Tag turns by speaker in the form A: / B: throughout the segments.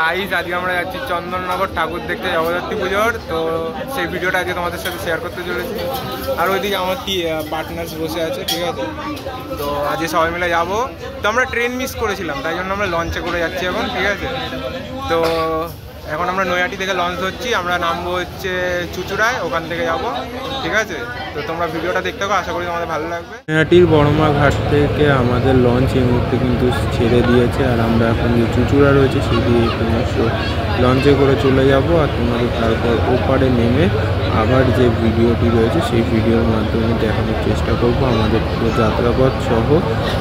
A: Guys আজকে আমরা যাচ্ছি চন্দননগর ঠাকুর দেখতে জগদ্ধাত্রী পুজোর। তো সেই ভিডিওটা আজকে তোমাদের সাথে শেয়ার করতে চলেছি। আর ওইদিকে আমার পার্টনার্স বসে আছে, ঠিক আছে। তো আজকে সবাই মিলে যাবো। তো আমরা ট্রেন মিস করেছিলাম, তাই জন্য আমরা লঞ্চে করে যাচ্ছি এখন, ঠিক আছে। তো এখন আমরা নৈহাটি থেকে লঞ্চ ধরছি, আমরা নামবো হচ্ছে চুচুড়ায়, ওখান থেকে যাব, ঠিক আছে। তো তোমরা ভিডিওটা দেখতে থাকো, আশা করি তোমাদের ভালো লাগবে।
B: নৈহাটির বড়মা ঘাট থেকে আমাদের লঞ্চ এই মুহূর্তে কিন্তু ছেড়ে দিয়েছে, আর আমরা এখন যে চুচুড়া রয়েছে সেই দিয়ে ক্রমশ লঞ্চে করে চলে যাব। আর তোমাদের তারপর ওপারে নেমে আবার যে ভিডিওটি রয়েছে সেই ভিডিওর মাধ্যমে দেখানোর চেষ্টা করব আমাদের পুরো যাত্রাপথ সহ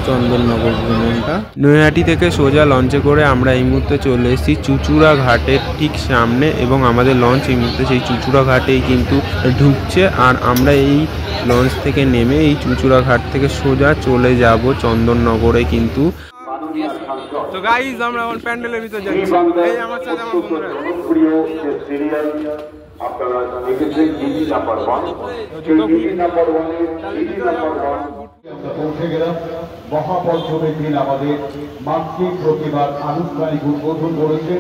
B: চন্দননগর ভ্রমণটা। নৈহাটি থেকে সোজা লঞ্চে করে আমরা এই মুহূর্তে চলে এসেছি চুচুড়া ঘাটের ঠিক সামনে, এবং আমাদের লঞ্চ এই মুহূর্তে সেই চুচুড়া ঘাটেই কিন্তু ঢুকছে। আর আমরা এই লঞ্চ থেকে নেমে এই চুচুড়া ঘাট থেকে সোজা চলে যাব চন্দননগরে কিন্তু।
A: তো গাইস আমরা এখন প্যান্ডেলের ভিতর যাচ্ছি, এই আমার সাথে আমার বন্ধুরা।
C: আপনারা দেখেছেন জিডি নাম্বার 1, সেই জিডি নাম্বার 1 এর জিডি নাম্বার 1 আমরা পৌঁছে গেলাম। মহাপঞ্চমীর দিন আমাদের মাতৃ প্রতিবাদ আনুষ্ঠানিক উদ্বোধন করেছেন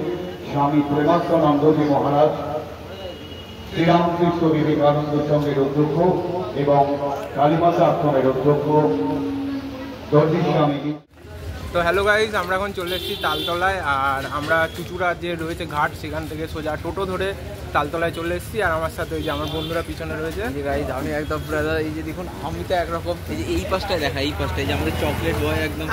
C: স্বামী প্রেমানন্দজি মহারাজ, শ্রীরামকৃষ্ণ বিবেকানন্দ সংঘের অধ্যক্ষ এবং কালীমাতা আশ্রমের অধ্যক্ষ দর্জি স্বামী।
A: তো হ্যালো গাইজ, আমরা এখন চলে এসেছি তালতলায়। আর আমরা চুচুড়া যে রয়েছে ঘাট, সেখান থেকে সোজা টোটো ধরে তালতলায় চলে এসেছি। আর আমার সাথে ওই যে আমার বন্ধুরা পিছনে রয়েছে।
D: গাইজ আমি একদম ব্রাদার, এই যে দেখুন আমি তো একরকম, এই যে এই পাশটায় দেখা, এই পাশটায় যে আমাদের চকলেট বয় একদম।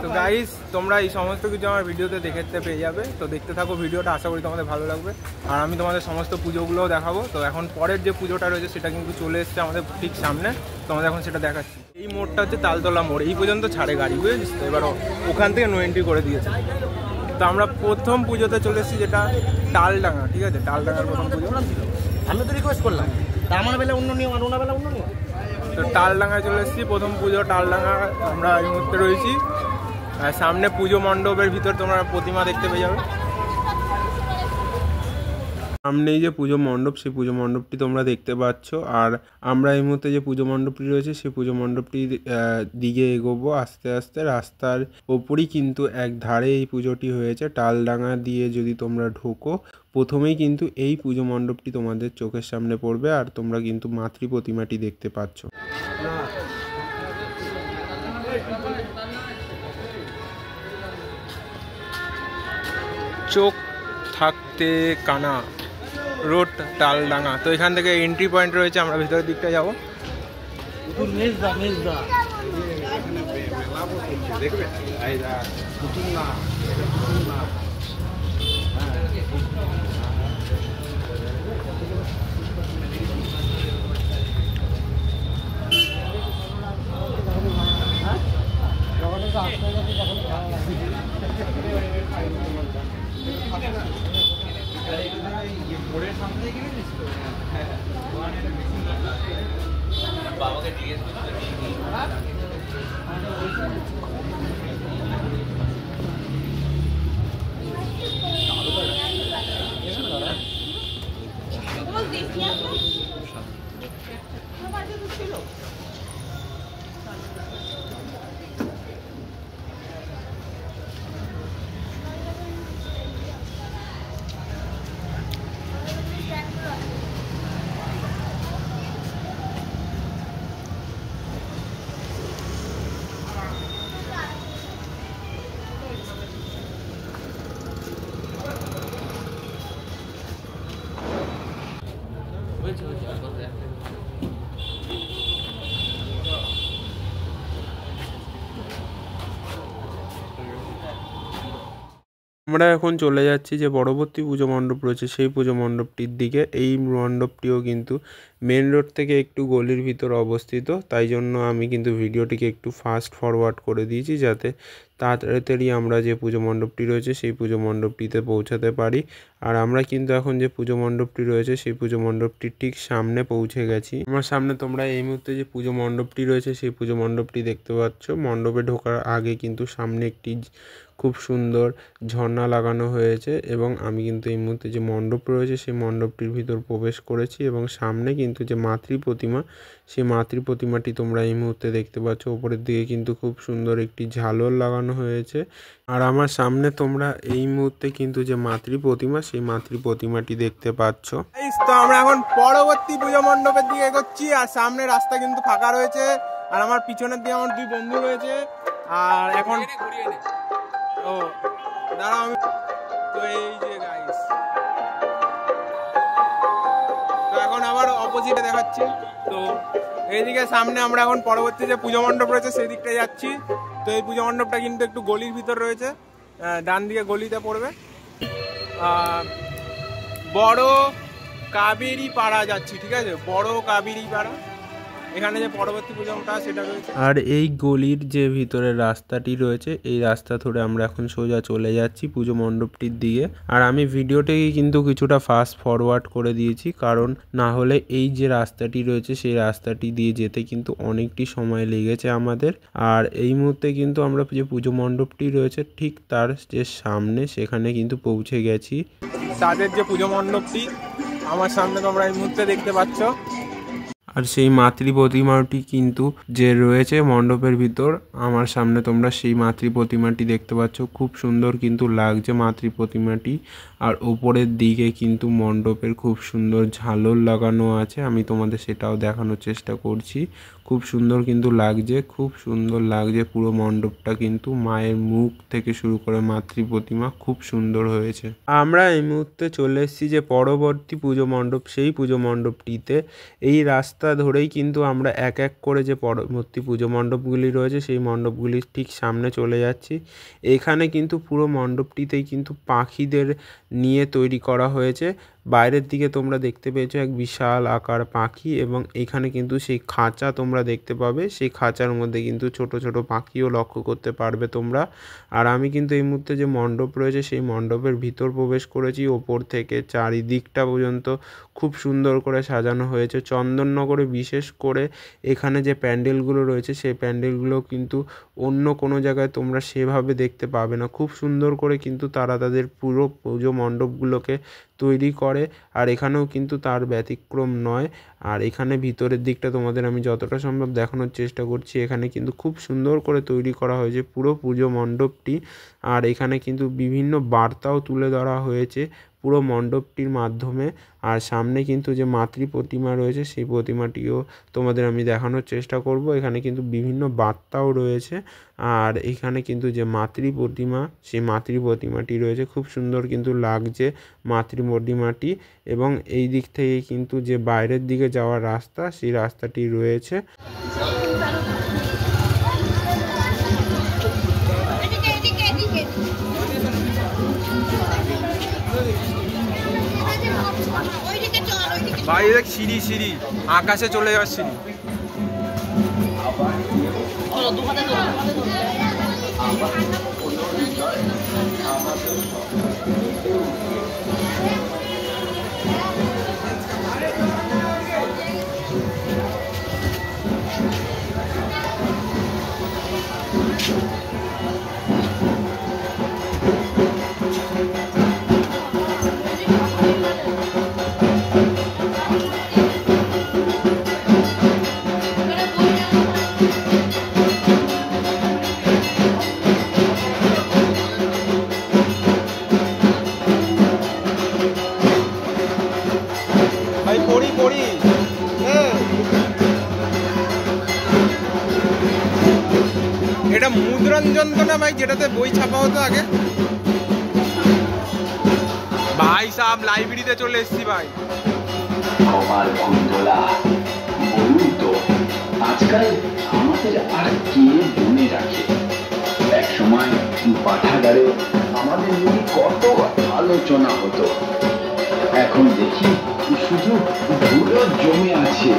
A: তো গাইজ তোমরা এই সমস্ত কিছু আমার ভিডিওতে দেখতে পেয়ে যাবে। তো দেখতে থাকো ভিডিওটা, আশা করি তোমাদের ভালো লাগবে। আর আমি তোমাদের সমস্ত পুজোগুলোও দেখাবো। তো এখন পরের যে পুজোটা রয়েছে সেটা কিন্তু চলে এসছে আমাদের ঠিক সামনে, তোমাদের এখন সেটা দেখাচ্ছি। এই মোড়টা হচ্ছে তালতলা মোড়, এই পর্যন্ত ছাড়ে গাড়ি, বুঝেছিস তো। এবার ওখান থেকে নো এন্ট্রি করে দিয়েছে। তো আমরা প্রথম পুজোতে চলে এসেছি, যেটা তালডাঙ্গা, ঠিক আছে। তালডাঙ্গার প্রথম পুজো
D: আমি তো রিকোয়েস্ট করলাম, আমার বেলা অন্য নিয়ম আর ওনার বেলা অন্য নিয়ম।
A: তো তালডাঙ্গায় চলে এসেছি, প্রথম পুজো তালডাঙ্গা আমরা এই মুহূর্তে রয়েছি। আর সামনে পুজো মণ্ডপের ভিতর তোমরা প্রতিমা দেখতে পেয়ে যাবে।
B: সামনেই যে পুজো মণ্ডপ, সেই পুজো মণ্ডপটি তোমরা দেখতে পাচ্ছ। আর আমরা এই মুহূর্তে যে পুজো মণ্ডপটি রয়েছে সেই পুজো মণ্ডপটির দিকে এগোবো আস্তে আস্তে। রাস্তার ওপরই কিন্তু এক ধারে এই পুজোটি হয়েছে। তালডাঙ্গা দিয়ে যদি তোমরা ঢোকো, প্রথমেই কিন্তু এই পুজো মণ্ডপটি তোমাদের চোখের সামনে পড়বে। আর তোমরা কিন্তু মাতৃ প্রতিমাটি দেখতে পাচ্ছ।
A: চোখ থাকতে কানা রোড তালডাঙ্গা। তো এখান থেকে এন্ট্রি পয়েন্ট রয়েছে, আমরা ভিতরের দিকটা যাবো।
B: আমরা এখন চলে যাচ্ছি যে পরবর্তী পুজো মণ্ডপ রয়েছে সেই পুজো মণ্ডপটির দিকে। এই মণ্ডপটিও কিন্তু মেন রোড থেকে একটু গলির ভিতর অবস্থিত, তাই জন্য আমি কিন্তু ভিডিওটিকে একটু ফাস্ট ফরওয়ার্ড করে দিয়েছি, যাতে তাড়াতাড়ি আমরা যে পুজো মণ্ডপটি রয়েছে সেই পুজো মণ্ডপটিতে পৌঁছাতে পারি। আর আমরা কিন্তু এখন যে পুজো মণ্ডপটি রয়েছে সেই পুজো মণ্ডপটির ঠিক সামনে পৌঁছে গেছি। আমার সামনে তোমরা এই মুহূর্তে যে পুজো মণ্ডপটি রয়েছে সেই পুজো মণ্ডপটি দেখতে পাচ্ছ। মণ্ডপে ঢোকার আগে কিন্তু সামনে একটি খুব সুন্দর ঝর্ণা লাগানো হয়েছে এবং আমি কিন্তু এই মুহূর্তে যে মণ্ডপ রয়েছে সেই মণ্ডপটির ভিতর প্রবেশ করেছি এবং সামনে কিন্তু যে মাতৃ প্রতিমা সেই মাতৃ প্রতিমাটি তোমরা এই মুহূর্তে দেখতে পাচ্ছ। ওপরের দিকে কিন্তু খুব সুন্দর একটি ঝালর লাগানো হয়েছে আর আমার সামনে তোমরা এই মুহূর্তে কিন্তু যে মাতৃ প্রতিমা সেই মাতৃ প্রতিমাটি দেখতে পাচ্ছ।
A: তো আমরা এখন পরবর্তী পুজো মণ্ডপের দিকে এগোচ্ছি আর সামনে রাস্তা কিন্তু ফাঁকা রয়েছে আর আমার পিছনের দিকে আমার দুই বন্ধু রয়েছে আর এখন ও দাঁড়াও আমি তো এই যে গাইস তো এখন আবার অপোজিটে দেখাচ্ছি। তো এইদিকে সামনে আমরা এখন পরবর্তী যে পুজো মণ্ডপ রয়েছে সেই দিকটায় যাচ্ছি। তো এই পুজো মণ্ডপটা কিন্তু একটু গলির ভিতর রয়েছে, ডান দিকে গলিতে পড়বে। বড় কাবেরী পাড়া যাচ্ছি, ঠিক আছে, বড় কাবেরী পাড়া এখানে যে পরবর্তী পুজোটা সেটা রয়েছে।
B: আর এই গলির যে ভিতরের রাস্তাটি রয়েছে এই রাস্তা ধরে আমরা এখন সোজা চলে যাচ্ছি পুজো মণ্ডপটির দিকে। আর আমি ভিডিওটাকে কিন্তু কিছুটা ফাস্ট ফরওয়ার্ড করে দিয়েছি, কারণ না হলে এই যে রাস্তাটি রয়েছে সেই রাস্তাটি দিয়ে যেতে কিন্তু অনেকটি সময় লেগেছে আমাদের। আর এই মুহূর্তে কিন্তু আমরা যে পুজো মণ্ডপটি রয়েছে ঠিক তার যে সামনে সেখানে কিন্তু পৌঁছে গেছি।
A: তাদের যে পুজো মণ্ডপটি আমার সামনে তোমরা এই মুহূর্তে দেখতে পাচ্ছ।
B: আর সেই মাতৃ প্রতিমাটি কিন্তু যে রয়েছে মণ্ডপের ভিতর আমার সামনে তোমরা সেই মাতৃ প্রতিমাটি দেখতে পাচ্ছ। খুব সুন্দর কিন্তু লাগছে মাতৃ প্রতিমাটি। আর ওপরের দিকে কিন্তু মণ্ডপের খুব সুন্দর ঝালর লাগানো আছে, আমি তোমাদের সেটাও দেখানোর চেষ্টা করছি। খুব সুন্দর কিন্তু লাগছে, খুব সুন্দর লাগছে পুরো মণ্ডপটা। কিন্তু মায়ের মুখ থেকে শুরু করে মাতৃ প্রতিমা খুব সুন্দর হয়েছে। আমরা এই মুহূর্তে চলে এসেছি যে পরবর্তী পুজো মণ্ডপ, সেই পুজো মণ্ডপটিতে। এই রাস্তা ধরেই কিন্তু আমরা এক এক করে যে পরবর্তী পুজো মণ্ডপগুলি রয়েছে সেই মণ্ডপগুলির ঠিক সামনে চলে যাচ্ছি। এখানে কিন্তু পুরো মণ্ডপটিতেই কিন্তু পাখিদের নিয়ে তৈরি করা হয়েছে। বাইরের দিকে তোমরা দেখতে পেয়েছো এক বিশাল আকার পাখি এবং এখানে কিন্তু সেই খাঁচা তোমরা দেখতে পাবে, সেই খাঁচার মধ্যে কিন্তু ছোট ছোট পাখিও লক্ষ্য করতে পারবে তোমরা। আর আমি কিন্তু এই মুহূর্তে যে মণ্ডপ রয়েছে সেই মণ্ডপের ভিতর প্রবেশ করেছি। ওপর থেকে চারিদিকটা পর্যন্ত খুব সুন্দর করে সাজানো হয়েছে। চন্দননগরে বিশেষ করে এখানে যে প্যান্ডেলগুলো রয়েছে সেই প্যান্ডেলগুলো কিন্তু অন্য কোনো জায়গায় তোমরা সেভাবে দেখতে পাবে না। খুব সুন্দর করে কিন্তু তারা তাদের পুরো পুজো মণ্ডপগুলোকে তৈরি করে আর এখানেও কিন্তু তার ব্যতিক্রম নয়। আর এখানে ভিতরের দিকটা তোমাদের আমি যতটা সম্ভব দেখানোর চেষ্টা করছি। এখানে কিন্তু খুব সুন্দর করে তৈরি করা হয়েছে পুরো পুজো মণ্ডপটি। আর এখানে কিন্তু বিভিন্ন বার্তাও তুলে ধরা হয়েছে পুরো মণ্ডপটির মাধ্যমে। আর সামনে কিন্তু যে মাতৃ প্রতিমা রয়েছে সেই প্রতিমাটিও তোমাদের আমি দেখানোর চেষ্টা করব। এখানে কিন্তু বিভিন্ন বার্তাও রয়েছে। আর এখানে কিন্তু যে মাতৃ প্রতিমা সেই মাতৃ প্রতিমাটি রয়েছে, খুব সুন্দর কিন্তু লাগছে মাতৃ প্রতিমাটি। এবং এই দিক থেকে কিন্তু যে বাইরের দিকে যাওয়ার রাস্তা সেই রাস্তাটি রয়েছে।
A: ভাই দেখ সিঁড়ি সিঁড়ি আকাশে চলে যাওয়ার সিঁড়ি। এটা মুদ্রঞ্জন তো না ভাই, যেটাতে বই ছাপা হতো আগে? ভাই সাহেব লাইব্রেরিতে চলে এসেছি ভাই।
E: আমার বন্ধুরা বলুন তো, আজকাল আমাদের আর কে মনে রাখে? এক সময় পাঠাগারে আমাদের নিয়ে কত আলোচনা হতো, এখন দেখি শুধু ধুলো জমে আছে।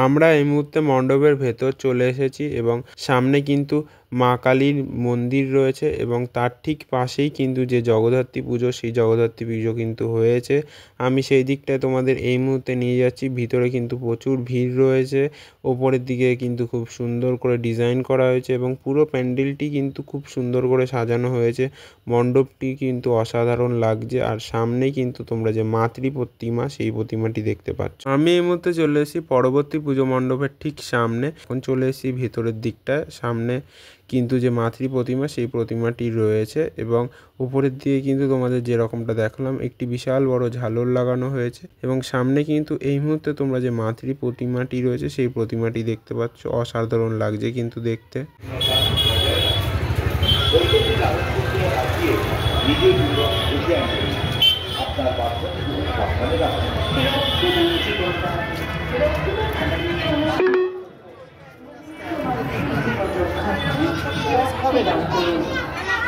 B: আমরা এই মুহূর্তে মণ্ডপের ভেতর চলে এসেছি এবং সামনে কিন্তু মা কালীর মন্দির রয়েছে এবং তার ঠিক পাশেই কিন্তু যে জগদ্ধাত্রী পুজো সেই জগদ্ধাত্রী পুজো কিন্তু হয়েছে। আমি সেই দিকটায় তোমাদের এই মুহূর্তে নিয়ে যাচ্ছি। ভিতরে কিন্তু প্রচুর ভিড় রয়েছে, ওপরের দিকে কিন্তু খুব সুন্দর করে ডিজাইন করা হয়েছে এবং পুরো প্যান্ডেলটি কিন্তু খুব সুন্দর করে সাজানো হয়েছে। মণ্ডপটি কিন্তু অসাধারণ লাগছে আর সামনেই কিন্তু তোমরা যে মাতৃ প্রতিমা সেই প্রতিমাটি দেখতে পাচ্ছ। আমি এই মুহূর্তে চলে এসেছি পরবর্তী পুজো মণ্ডপের ঠিক সামনে। এখন চলে এসেছি ভিতরের দিকটায়। সামনে কিন্তু যে মাতৃ প্রতিমা সেই প্রতিমাটি রয়েছে এবং উপরের দিকে কিন্তু তোমাদের যেরকমটা দেখলাম একটি বিশাল বড় ঝালর লাগানো হয়েছে এবং সামনে কিন্তু এই মুহূর্তে তোমরা যে মাতৃ প্রতিমাটি রয়েছে সেই প্রতিমাটি দেখতে পাচ্ছ। অসাধারণ লাগছে কিন্তু দেখতে।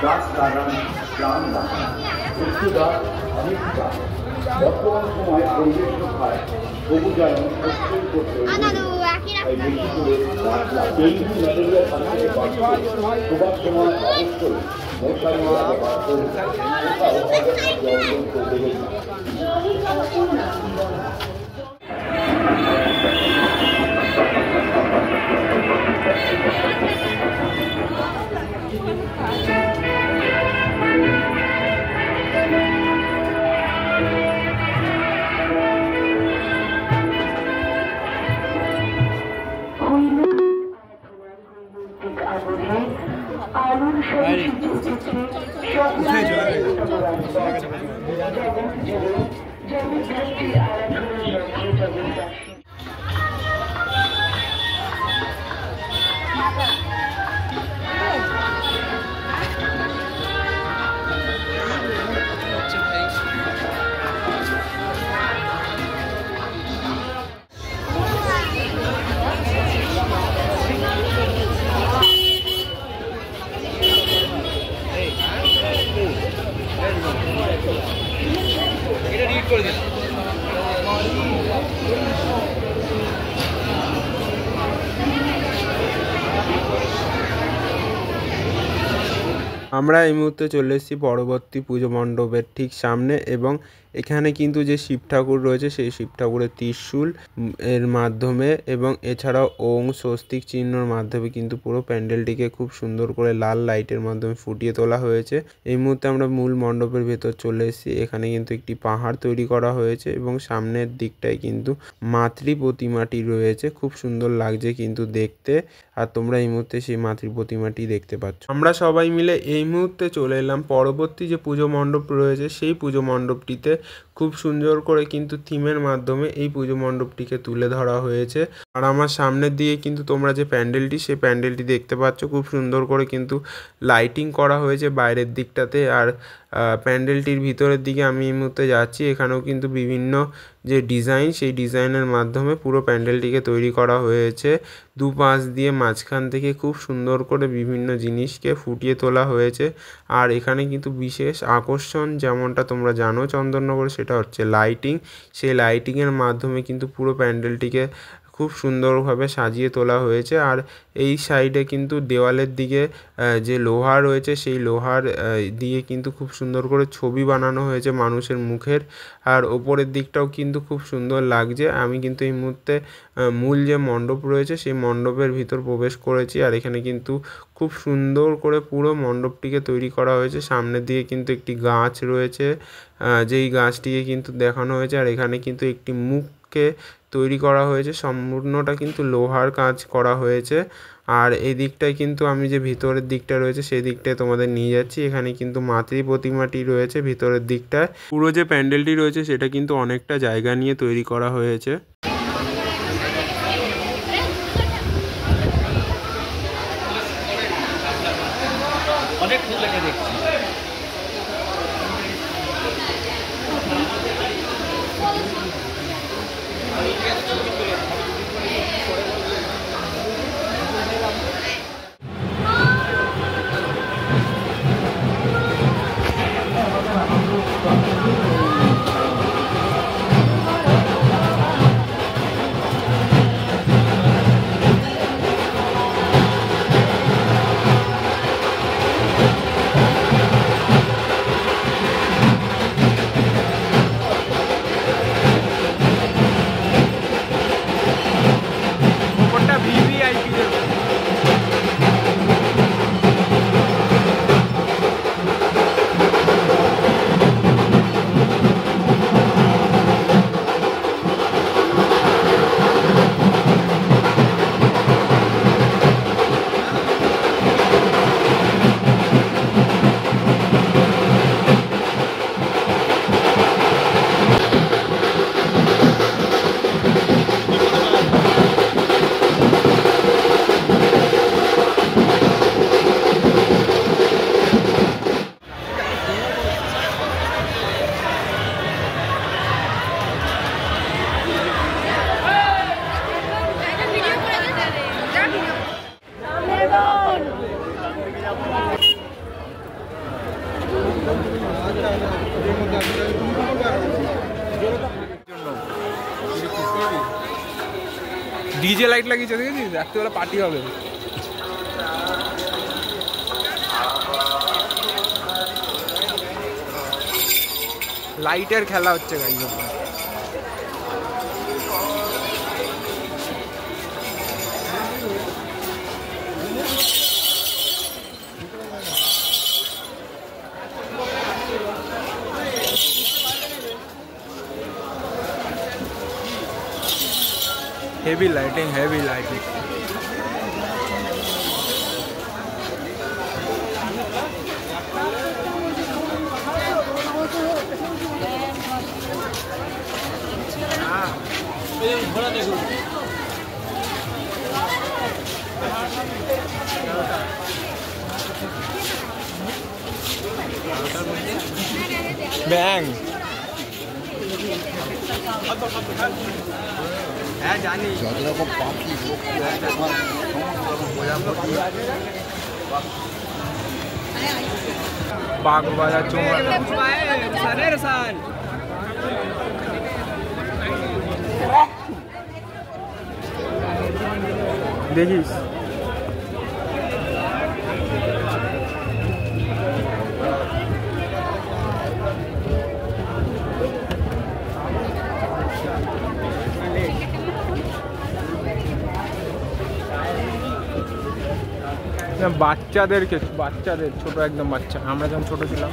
C: গাছ লাগান, প্রাণ লাগান, একটু গাছ অনেক গাছ। বর্তমান সময় পরিবেশ রক্ষায় সবুজায়ন সক্রিয় করতে তাই বেশি করে গাছ লাগান। এই ম্যালেরিয়া থাকতে বাঁচতে সবার সময় অবশ্যই মশারি ব্যবহার করে কোথাও জল করতে দেবেন না।
B: আমরা এই মুহূর্তে চলে এসেছি পরবর্তী পুজো মণ্ডপের ঠিক সামনে এবং এখানে কিন্তু যে শিব ঠাকুর রয়েছে সেই শিব ঠাকুরের ত্রিশূল এর মাধ্যমে এবং এছাড়াও ওং স্বস্তিক চিহ্নর মাধ্যমে কিন্তু পুরো প্যান্ডেলটিকে খুব সুন্দর করে লাল লাইটের মাধ্যমে ফুটিয়ে তোলা হয়েছে। এই মুহূর্তে আমরা মূল মণ্ডপের ভেতর চলে এসেছি। এখানে কিন্তু একটি পাহাড় তৈরি করা হয়েছে এবং সামনের দিকটায় কিন্তু মাতৃ প্রতিমাটি রয়েছে, খুব সুন্দর লাগছে কিন্তু দেখতে। আর তোমরা এই মুহূর্তে সেই মাতৃ প্রতিমাটি দেখতে পাচ্ছ। আমরা সবাই মিলে এই মুহূর্তে চলে এলাম পরবর্তী যে পুজো মণ্ডপ রয়েছে সেই পুজো মণ্ডপটিতে। খুব সুন্দর করে কিন্তু থিমের মাধ্যমে এই পুজো মণ্ডপটিকে তুলে ধরা হয়েছে। আর আমার সামনের দিকে কিন্তু তোমরা যে প্যান্ডেলটি সেই প্যান্ডেলটি দেখতে পাচ্ছ, খুব সুন্দর করে কিন্তু লাইটিং করা হয়েছে বাইরের দিকটাতে। আর প্যান্ডেলটির ভিতরের দিকে আমি এই মুহূর্তে যাচ্ছি। এখানেও কিন্তু বিভিন্ন যে ডিজাইন সেই ডিজাইনের মাধ্যমে পুরো প্যান্ডেলটিকে তৈরি করা হয়েছে। দুপাশ দিয়ে মাঝখান থেকে খুব সুন্দর করে বিভিন্ন জিনিসকে ফুটিয়ে তোলা হয়েছে। আর এখানে কিন্তু বিশেষ আকর্ষণ যেমনটা তোমরা জানো চন্দননগরে, সেটা হচ্ছে লাইটিং। সেই লাইটিংয়ের মাধ্যমে কিন্তু পুরো প্যান্ডেলটিকে খুব সুন্দরভাবে সাজিয়ে তোলা হয়েছে। আর এই সাইডে কিন্তু দেওয়ালের দিকে যে লোহা রয়েছে সেই লোহার দিয়ে কিন্তু খুব সুন্দর করে ছবি বানানো হয়েছে মানুষের মুখের। আর ওপরের দিকটাও কিন্তু খুব সুন্দর লাগছে। আমি কিন্তু এই মুহূর্তে মূল যে মণ্ডপ রয়েছে সেই মণ্ডপের ভিতর প্রবেশ করেছি। আর এখানে কিন্তু খুব সুন্দর করে পুরো মণ্ডপটিকে তৈরি করা হয়েছে। সামনের দিকে কিন্তু একটি গাছ রয়েছে, যেই গাছটিকে কিন্তু দেখানো হয়েছে। আর এখানে কিন্তু একটি মুখকে তৈরি করা হয়েছে, সম্পূর্ণটা কিন্তু লোহার কাজ করা হয়েছে। আর এই দিকটায় কিন্তু আমি যে ভিতরের দিকটা রয়েছে সেই দিকটায় তোমাদের নিয়ে যাচ্ছি। এখানে কিন্তু মাতৃ প্রতিমাটি রয়েছে ভিতরের দিকটায়। পুরো যে প্যান্ডেলটি রয়েছে সেটা কিন্তু অনেকটা জায়গা নিয়ে তৈরি করা হয়েছে।
D: অনেক ফুল লেগে দেখছি।
A: ডিজে লাইট লাগিয়েছে, দেখেছিস? রাত্রিবেলা পার্টি হবে। লাইটের খেলা হচ্ছে গাইজ। heavy lighting. Bang. হ্যাঁ জানি, যত রকম পাখি বাগবাজার চোঙা দেখিস। বাচ্চাদের ছোট একদম বাচ্চা, আমরা যখন ছোট ছিলাম।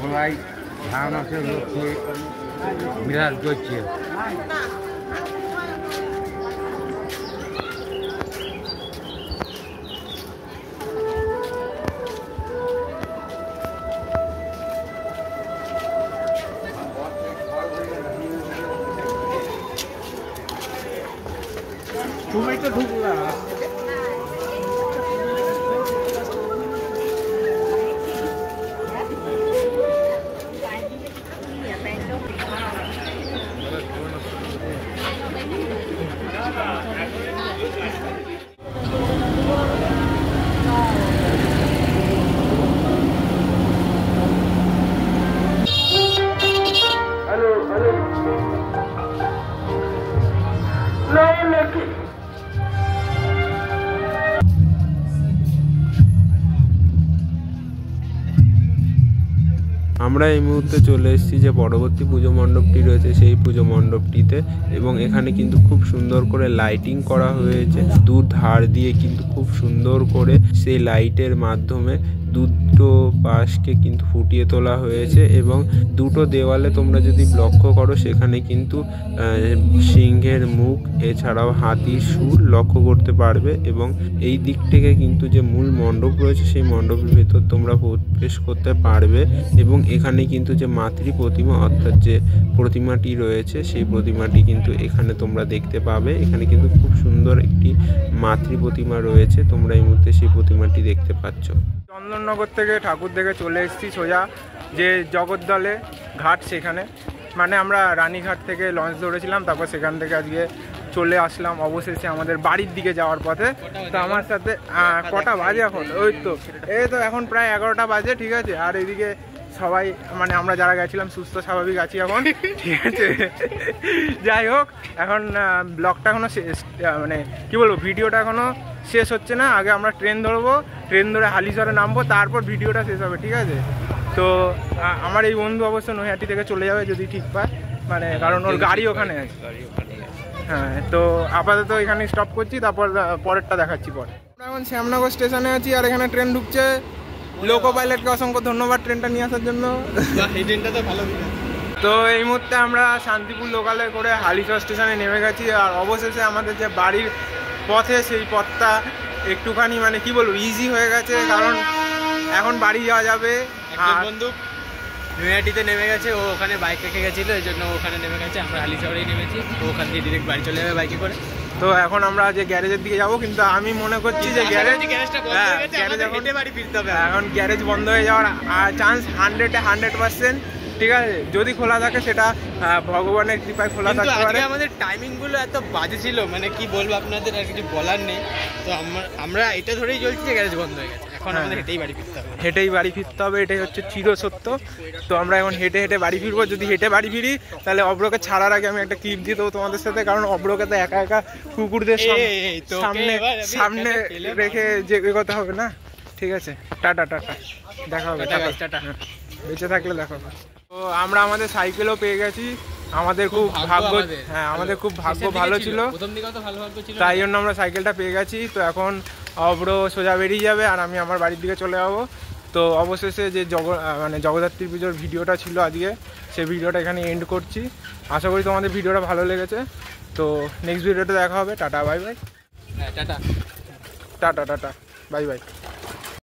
F: mulai anak saya বিরাট করছে। তুমি তো ঢুকলা
B: আমরা এই মুহূর্তে চলে এসেছি যে পরবর্তী পুজো মণ্ডপটি রয়েছে সেই পুজো মণ্ডপটিতে, এবং এখানে কিন্তু খুব সুন্দর করে লাইটিং করা হয়েছে। দূর ধার দিয়ে কিন্তু খুব সুন্দর করে সেই লাইটের মাধ্যমে দুটো পাশকে কিন্তু ফুটিয়ে তোলা হয়েছে, এবং দুটো দেওয়ালে তোমরা যদি লক্ষ্য করো সেখানে কিন্তু সিংহের মুখ এছাড়াও হাতির সুর লক্ষ্য করতে পারবে। এবং এই দিক থেকে কিন্তু যে মূল মণ্ডপ রয়েছে সেই মণ্ডপের ভেতর তোমরা প্রবেশ করতে পারবে, এবং এখানে কিন্তু যে মাতৃ প্রতিমা অর্থাৎ যে প্রতিমাটি রয়েছে সেই প্রতিমাটি কিন্তু এখানে তোমরা দেখতে পাবে। এখানে কিন্তু খুব সুন্দর একটি মাতৃ প্রতিমা রয়েছে, তোমরা এই মুহূর্তে সেই প্রতিমাটি দেখতে পাচ্ছ।
A: চন্দননগর থেকে ঠাকুর দেখে চলে এসেছি সোজা যে জগদ্দলে ঘাট, সেখানে মানে আমরা রানীঘাট থেকে লঞ্চ ধরেছিলাম, তারপর সেখান থেকে আজকে চলে আসলাম অবশেষে আমাদের বাড়ির দিকে যাওয়ার পথে। তো আমার সাথে কটা বাজে এখন, ওই তো এখন প্রায় 11টা বাজে, ঠিক আছে। আর এদিকে সবাই মানে আমরা যারা গেছিলাম সুস্থ স্বাভাবিক আছি এখন, ঠিক আছে। যাই হোক, এখন ব্লগটা এখনো মানে কি বলবো, ভিডিওটা এখনো শেষ হচ্ছে না। আগে আমরা ট্রেন ধরবো, ট্রেন ধরে হালিশহরে নামবো, তারপর ভিডিওটা শেষ হবে, ঠিক আছে। তো আমার এই বন্ধু অবশ্য নৈহাটি থেকে চলে যাবে যদি ঠিক পায়, মানে কারণ ওর গাড়ি ওখানে আছে। হ্যাঁ, তো আপাতত এখানে স্টপ করছি, তারপর পরেরটা দেখাচ্ছি পরে। আমরা এখন শ্যামনগর স্টেশনে আছি, আর এখানে ট্রেন ঢুকছে। লোকো পাইলটকে অসংখ্য ধন্যবাদ ট্রেনটা নিয়ে আসার জন্য।
D: এই ট্রেনটা তো ভালো।
A: তো এই মুহূর্তে আমরা শান্তিপুর লোকালে করে হালিশহর স্টেশনে নেমে গেছি, আর অবশেষে আমাদের যে বাড়ির পথে সেই পথটা একটুখানি মানে কি বলবো ইজি হয়ে গেছে, কারণ এখন বাড়ি যাওয়া যাবে।
D: বন্ধু নৈহাটিতে নেমে গেছে, ও ওখানে বাইক রেখে গেছিলো, এই জন্য ওখানে নেমে গেছে। আমরা হালিশহরেই নেমেছি, ও ওখান থেকে ডিরেক্ট বাড়ি চলে যাবে বাইকে করে।
A: তো এখন আমরা যে গ্যারেজের দিকে যাবো, কিন্তু আমি মনে করছি যে এখন গ্যারেজ বন্ধ হয়ে যাওয়ার চান্স 100%, ঠিক আছে। যদি খোলা থাকে সেটা ভগবানের কৃপায় খোলা থাকতে পারে।
D: আমাদের টাইমিং গুলো এত বাজে ছিল, মানে কি বলবো আপনাদের, আর কিছু বলার নেই। তো আমরা এটা ধরেই চলছি যে গ্যারেজ বন্ধ হয়ে গেছে, এখন আমাদের হেঁটেই বাড়ি ফিরতে হবে।
A: হেঁটেই বাড়ি ফিরতে হবে, এটাই হচ্ছে চিরসত্য। তো আমরা এখন হেঁটে হেঁটে বাড়ি ফিরবো। যদি হেঁটে বাড়ি ফিরি তাহলে অব্রকে ছাড়ার আগে আমি একটা ক্লিপ দিয়ে দেবো তোমাদের সাথে, কারণ অব্রকে তো একা একা কুকুরদের সামনে রেখে যে এগোতে হবে না, ঠিক আছে। টাটা টাটা, দেখা হবে, টাটা। বেঁচে থাকলে দেখা হবে। তো আমরা আমাদের সাইকেলও পেয়ে গেছি, আমাদের খুব ভাগ্য, হ্যাঁ আমাদের খুব ভাগ্য ভালো ছিল, তাই জন্য আমরা সাইকেলটা পেয়ে গেছি। তো এখন অব্র সোজা বেরিয়ে যাবে, আর আমি আমার বাড়ির দিকে চলে যাবো। তো অবশেষে যে মানে জগদ্ধাত্রী পুজোর ভিডিওটা ছিল আজকে, সেই ভিডিওটা এখানে এন্ড করছি। আশা করি তোমাদের ভিডিওটা ভালো লেগেছে। তো নেক্সট ভিডিওতে দেখা হবে। Tata bye bye.
D: Tata
A: tata tata bye bye.